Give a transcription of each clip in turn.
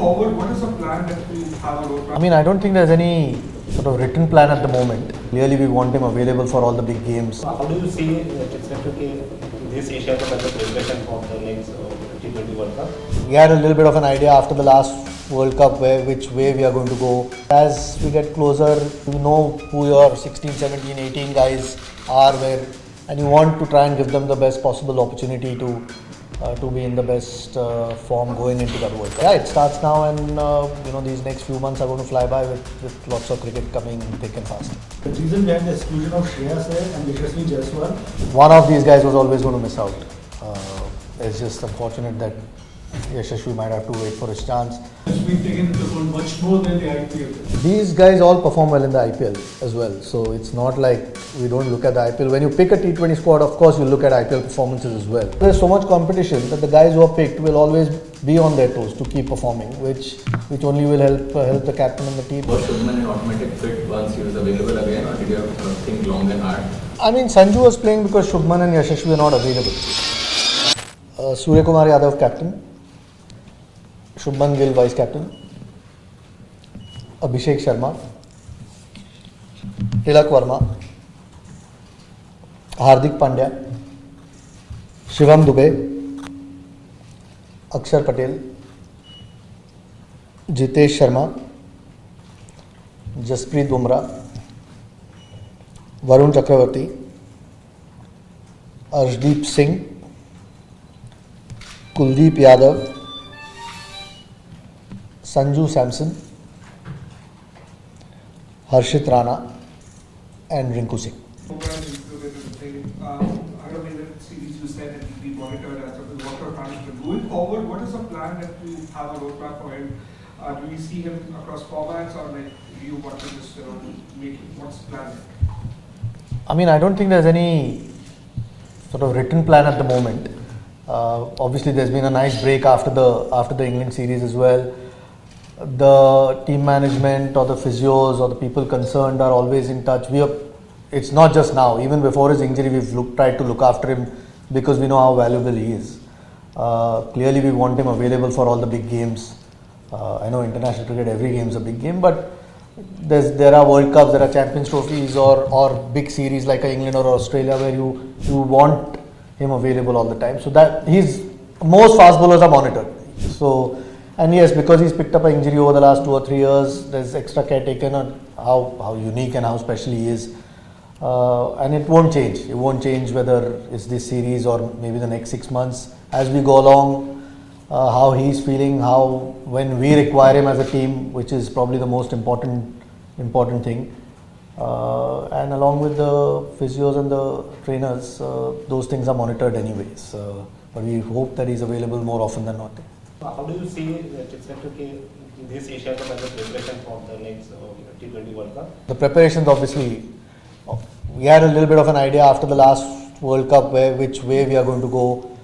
forward, what is the plan that you have a roadmap? I mean, I don't think there's any sort of written plan at the moment. Clearly, we want him available for all the big games. How do you see this Asia Cup as a preparation for the next T20 World Cup? We had a little bit of an idea after the last World Cup which way we are going to go. As we get closer, you know who your 16, 17, 18 guys are, and you want to try and give them the best possible opportunity to be in the best form going into that World Cup. Yeah, it starts now, and these next few months are going to fly by with lots of cricket coming thick and fast. The reason behind the exclusion of Shreyas and Jasprit Bumrah? One of these guys was always going to miss out. It's just unfortunate that Yashashvi might have to wait for his chance. It's been taken into fold much more than the IPL. These guys all perform well in the IPL as well. So it's not like we don't look at the IPL. When you pick a T20 squad, of course you look at IPL performances as well. There's so much competition that the guys who are picked will always be on their toes to keep performing, which only will help the captain and the team. Was Shubman an automatic fit once he was available again, or did you have to think long and hard? I mean, Sanju was playing because Shubman and Yashashvi are not available. Surya Kumar Yadav captain, Shubman Gill vice captain, Abhishek Sharma, Tilak Verma, Hardik Pandya, Shivam Dubey, Akshar Patel, Jitesh Sharma, Jasprit Bumrah, Varun Chakravarti, Arshdeep Singh, Kuldeep Yadav, Sanju Samson, Harshit Rana, and Rinku Singh. I don't mean that series you said it will be monitored as a Workload management. Going forward, what is the plan that you have a roadmap for him? Do we see him across formats, or like do you want to just make what's the plan? I mean, I don't think there's any sort of written plan at the moment. Obviously, there's been a nice break after the England series as well. The team management or the physios or the people concerned are always in touch. It's not just now. Even before his injury, we've tried to look after him because we know how valuable he is. Clearly, we want him available for all the big games. I know international cricket, every game is a big game, but there are World Cups, there are Champions Trophies or big series like England or Australia where you want him available all the time. So that most fast bowlers are monitored. So, and yes, because he's picked up an injury over the last 2 or 3 years, there's extra care taken on how unique and how special he is. And it won't change. It won't change whether it's this series or maybe the next 6 months. As we go along, how he's feeling, when we require him as a team, which is probably the most important thing. And along with the physios and the trainers, those things are monitored anyways. But we hope that he's available more often than not. How do you see this Asia Cup as a preparation for the next T20 World Cup? The preparations, obviously, we had a little bit of an idea after the last World Cup which way we are going to go.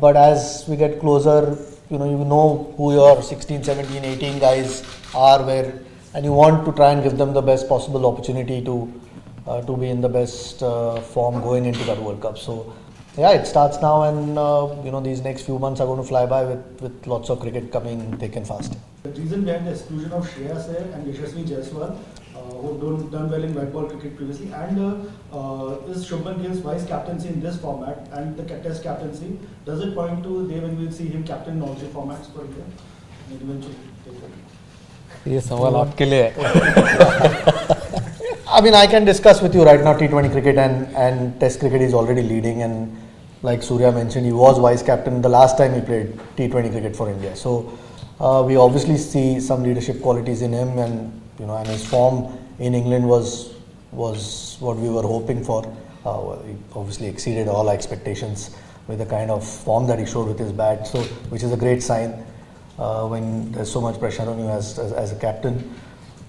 But as we get closer, you know who your 16, 17, 18 guys are, and you want to try and give them the best possible opportunity to be in the best form going into that World Cup. So, yeah, it starts now, and these next few months are going to fly by with lots of cricket coming thick and fast. The reason behind the exclusion of Shreyas and Jasprit Bumrah, who done well in white ball cricket previously, and is Shubman Gill's vice captaincy in this format and the test captaincy, does it point to the day when we will see him captain in all 3 formats for India? And eventually take it. ये सवाल आपके लिए है. I mean, I can discuss with you right now T20 cricket and Test cricket is already leading, and like Surya mentioned, he was vice captain the last time he played T20 cricket for India. So we obviously see some leadership qualities in him, and his form in England was what we were hoping for. He obviously exceeded all our expectations with the kind of form that he showed with his bat. So, which is a great sign when there's so much pressure on you as a captain.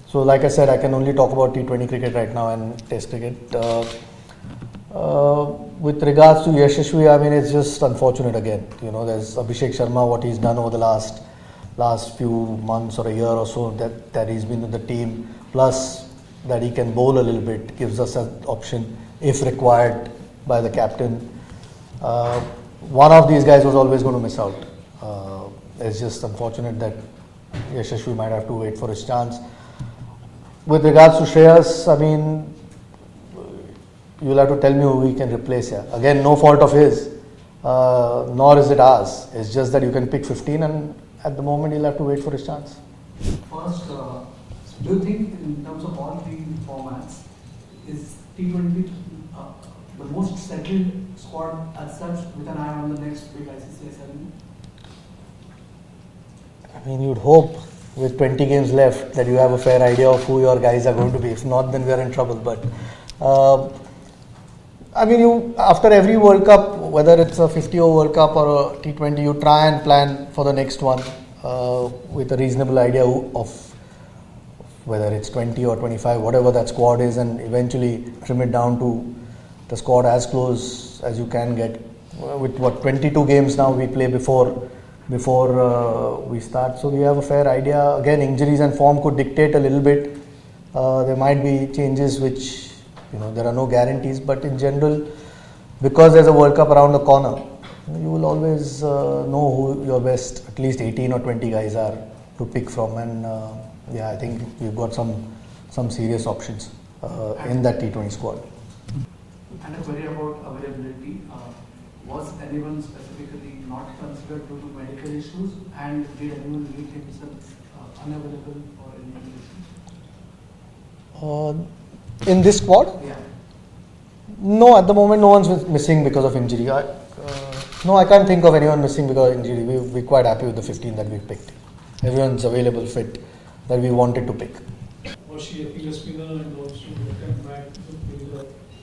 So, like I said, I can only talk about T20 cricket right now and Test cricket. With regards to Yashashvi, I mean, it's just unfortunate again. There's Abhishek Sharma, what he's done over the last few months or a year or so that he's been with the team, plus that he can bowl a little bit, gives us an option if required by the captain. One of these guys was always going to miss out. it's just unfortunate that Yashasvi might have to wait for his chance. With regards to Shreyas, I mean, you'll have to tell me who we can replace here. Again, no fault of his, nor is it ours. It's just that you can pick 15 and at the moment he'll have to wait for his chance. First, do you think in terms of all three formats, is T20 the most settled squad as such with an eye on the next big ICC ceremony? I mean, you'd hope with 20 games left that you have a fair idea of who your guys are going to be. If not, then we are in trouble. But I mean, you after every World Cup, whether it's a 50-over World Cup or a T20, you try and plan for the next one with a reasonable idea of whether it's 20 or 25, whatever that squad is, and eventually trim it down to the squad as close as you can get. With what 22 games now we play before we start, so we have a fair idea. Again, injuries and form could dictate a little bit. There might be changes which, there are no guarantees, but in general, because there's a World Cup around the corner, you will always know who your best at least 18 or 20 guys are to pick from, and I think we've got some serious options in that T20 squad. And a query about availability. Was anyone specifically not considered due to medical issues, and did anyone make himself unavailable for any reason? In this squad? Yeah. No, at the moment no one's missing because of injury. No, I can't think of anyone missing because of injury. We're quite happy with the 15 that we picked. Everyone's available, fit, that we wanted to pick. Was she a field spinner and also come back?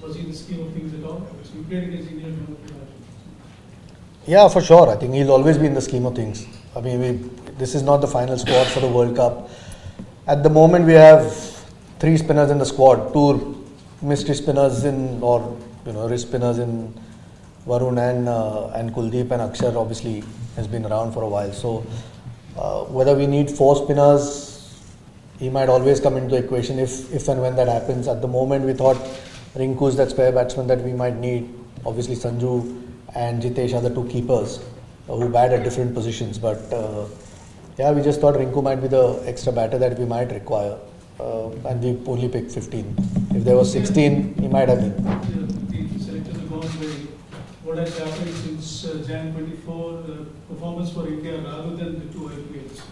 Was he in the scheme of things at all? So he played against England. Yeah, for sure. I think he'll always be in the scheme of things. I mean, this is not the final squad for the World Cup. At the moment, we have 3 spinners in the squad, 2 mystery spinners or wrist spinners in Varun and Kuldeep, and Akshar obviously has been around for a while. So whether we need 4 spinners, he might always come into the equation if and when that happens. At the moment, we thought Rinku's that spare batsman that we might need. Obviously, Sanju and Jitesh are the 2 keepers who bat at different positions. But we just thought Rinku might be the extra batter that we might require. And we only picked 15. If there was 16, he might have been. The selectors have gone away. What has happened since Jan 24 performance for India rather than the 2 IPLs?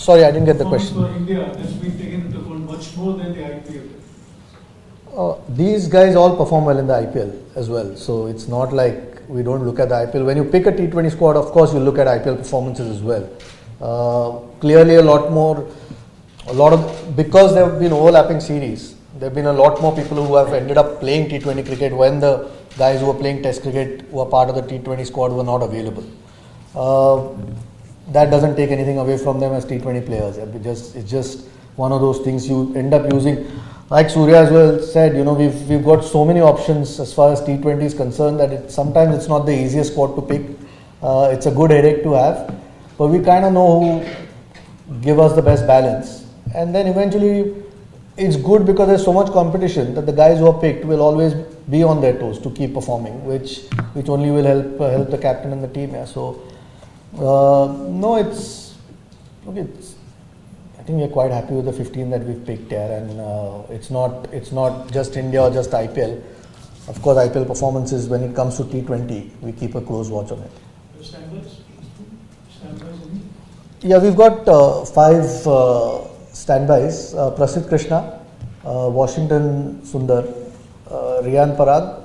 Sorry, I didn't get the question. For India has been taken into account much more than the IPL. These guys all perform well in the IPL as well. So it's not like we don't look at the IPL. When you pick a T20 squad, of course, you look at IPL performances as well. Clearly, because there have been overlapping series, there have been a lot more people who have ended up playing T20 cricket when the guys who were playing Test cricket, who are part of the T20 squad, were not available. That doesn't take anything away from them as T20 players. It's just one of those things you end up using. Like Surya as well said, we've got so many options as far as T20 is concerned that sometimes it's not the easiest squad to pick. It's a good headache to have, but we kind of know who give us the best balance. And then eventually it's good because there's so much competition that the guys who are picked will always be on their toes to keep performing, which only will help the captain and the team. Yeah. So I think we are quite happy with the 15 that we've picked here, and it's not just India or just IPL. Of course, IPL performances, when it comes to T20, we keep a close watch on it. Standbys? Yeah, we've got 5 standbys. Prasidh Krishna, Washington Sundar, Riyan Parag,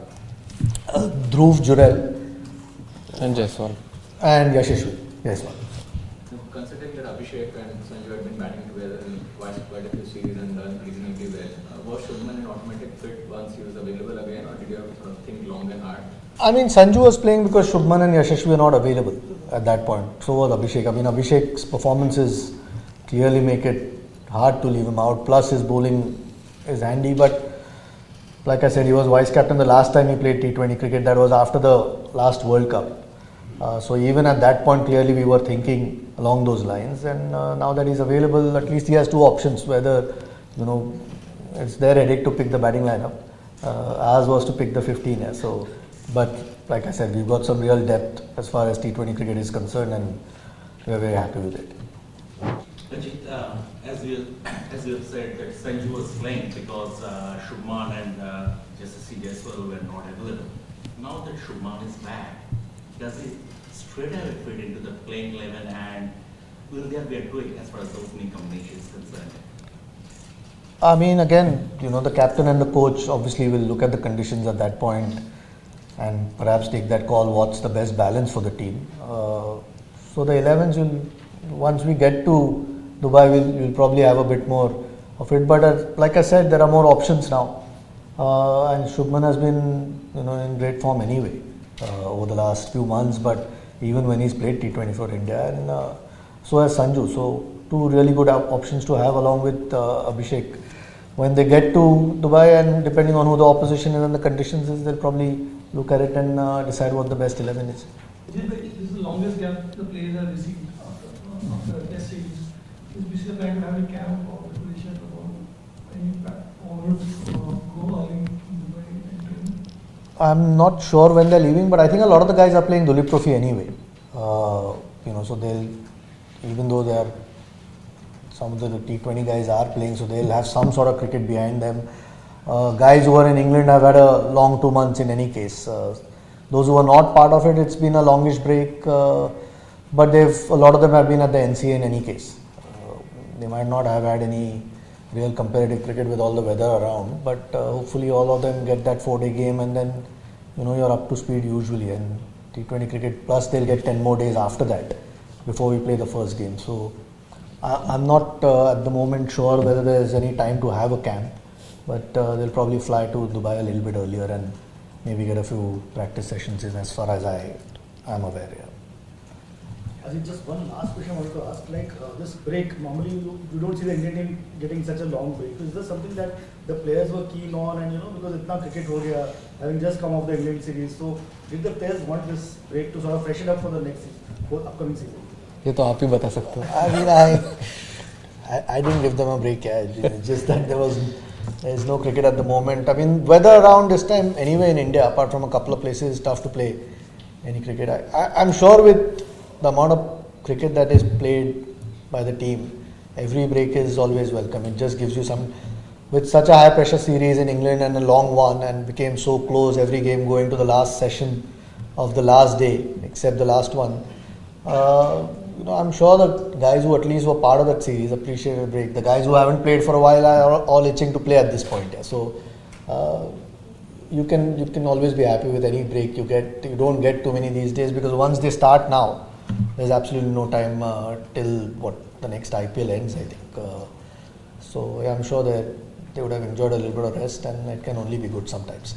Dhruv Jurel, And Jaiswal. and Yashasvi Jaiswal. Considering that Abhishek and Sanju had been batting together in quite a few series and done reasonably well, was Shubman an automatic fit once he was available again, or did you have to think long and hard? I mean, Sanju was playing because Shubman and Yashasvi were not available at that point. So was Abhishek. I mean, Abhishek's performances clearly make it hard to leave him out. Plus, his bowling is handy. But like I said, he was vice captain the last time he played T20 cricket. That was after the last World Cup. So even at that point, clearly we were thinking along those lines. And now that he's available, at least he has 2 options. Whether it's their headache to pick the batting lineup. Ours was to pick the 15. Yeah. So, but like I said, we've got some real depth as far as T20 cricket is concerned, and we're very happy with it. Ajit, as you have said that Sanju was playing because Shubman and Jasprit Jaiswal were not available. Now that Shubman is back, does he straight away fit into the playing 11, and will there be a tweak as far as the opening combination is concerned? I mean, again, the captain and the coach obviously will look at the conditions at that point and perhaps take that call, what's the best balance for the team. So the 11s will, once we get to Dubai, we'll probably have a bit more of it. But like I said, there are more options now. And Shubman has been, in great form anyway over the last few months. But even when he's played T20 for India, and so has Sanju. So two really good options to have along with Abhishek. When they get to Dubai, and depending on who the opposition is and the conditions is, they'll probably look at it and decide what the best 11 is. This is the longest gap the players have received after a test series. Is BCCI planning to have a camp or preparation about any or go early in Dubai and training? I'm not sure when they're leaving, but I think a lot of the guys are playing Dulip Trophy anyway. So they'll, even though some of the T20 guys are playing, so they'll have some sort of cricket behind them. Guys who are in England have had a long 2 months in any case. Those who are not part of it, it's been a longish break, but a lot of them have been at the NCA in any case. They might not have had any real competitive cricket with all the weather around, but hopefully all of them get that 4-day game, and then you're up to speed usually. And T20 cricket, plus they'll get 10 more days after that before we play the first game. So I'm not at the moment sure whether there's any time to have a camp, but they'll probably fly to Dubai a little bit earlier and maybe get a few practice sessions in, as far as I am aware. Yeah. Ajit, just one last question I wanted to ask. This break, normally you don't see the Indian team getting such a long break. Is this something that the players were keen on, and because itna cricket ho gaya, having just come off the England series, so did the players want this break to sort of freshen up for the next season, for upcoming season? ये तो आप ही बता सकते हो. I mean, I didn't give them a break. It's just that there's no cricket at the moment. I mean, weather around this time anyway in India, apart from a couple of places, tough to play any cricket. I'm sure with the amount of cricket that is played by the team, every break is always welcome. It just gives you some, with such a high pressure series in England and a long one, and became so close, every game going to the last session of the last day, except the last one. I'm sure the guys who at least were part of that series appreciate a break. The guys who haven't played for a while are all itching to play at this point. Yeah. So you can always be happy with any break you get. You don't get too many these days, because once they start now, there's absolutely no time till the next IPL ends, I think. So I'm sure that they would have enjoyed a little bit of rest, and it can only be good sometimes.